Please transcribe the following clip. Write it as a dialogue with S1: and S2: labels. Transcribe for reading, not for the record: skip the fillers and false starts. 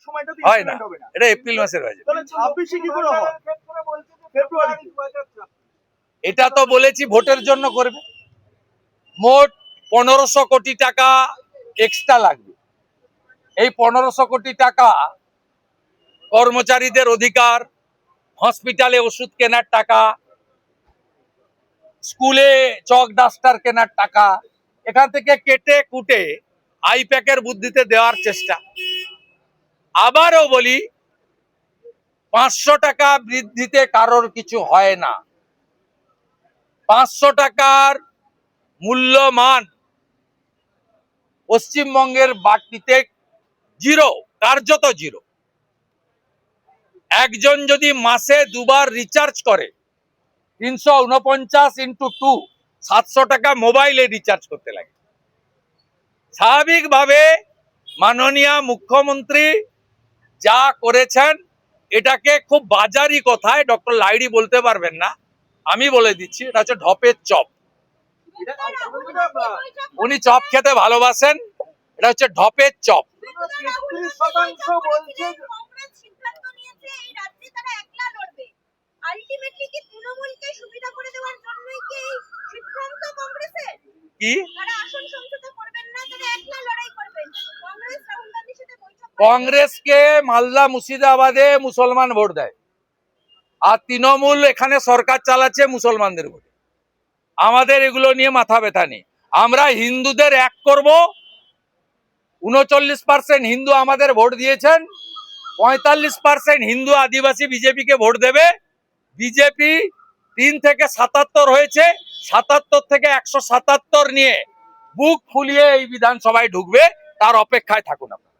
S1: সময়টাতে
S2: হয় না,
S1: implement হবে না।
S2: এটা এপ্রিল মাসের হয়েছে।
S1: তাহলে 26 কি করে হয়? ফেব্রুয়ারি।
S2: এটা তো বলেছি ভোটের জন্য করবে। মোট 1500 কোটি টাকা এক্সট্রা লাগবে। এই 1500 কোটি টাকা কর্মচারীদের অধিকার, হসপিটালে ওষুধ কেনার টাকা, স্কুলে চক ডাস্টার কেনার টাকা, এখান থেকে কেটে কুটে আইপ্যাকের বুদ্ধিতে দেওয়ার চেষ্টা। আবারও বলি, 500 টাকা বৃদ্ধিতে কারোর কিছু হয় না। 500 টাকার মূল্যমান পশ্চিমবঙ্গের বাকিতে জিরো, কার্যত জিরো। একজন যদি মাসে দুবার রিচার্জ করে 349 ইন্টু 2, 700 টাকা মোবাইলে রিচার্জ করতে লাগে। স্বাভাবিকভাবে মাননীয় মুখ্যমন্ত্রী যা করেছেন এটাকে খুব বাজারি কথায় ডক্টর লাইড়ি বলতে পারবেন না, আমি বলে দিচ্ছি, এটা হচ্ছে ঢপের চপ। উনি চপ খেতে ভালোবাসেন, এটা হচ্ছে ঢপের চপ।
S1: 33% বলছে
S2: কি কংগ্রেসকে মালদা মুর্শিদাবাদে মুসলমান ভোট দেয়, আর তৃণমূল এখানে সরকার চালাচ্ছে মুসলমানদের ভোটে। আমাদের এগুলো নিয়ে মাথা ব্যথা নেই। আমরা হিন্দুদের এক করব। 39% হিন্দু আমাদের ভোট দিয়েছেন, 45% হিন্দু আদিবাসী বিজেপিকে ভোট দেবে। বিজেপি 3 থেকে 77 হয়েছে, 77 থেকে 177 নিয়ে বুক ফুলিয়ে এই বিধানসভায় ঢুকবে, তার অপেক্ষায় থাকুন আপনারা।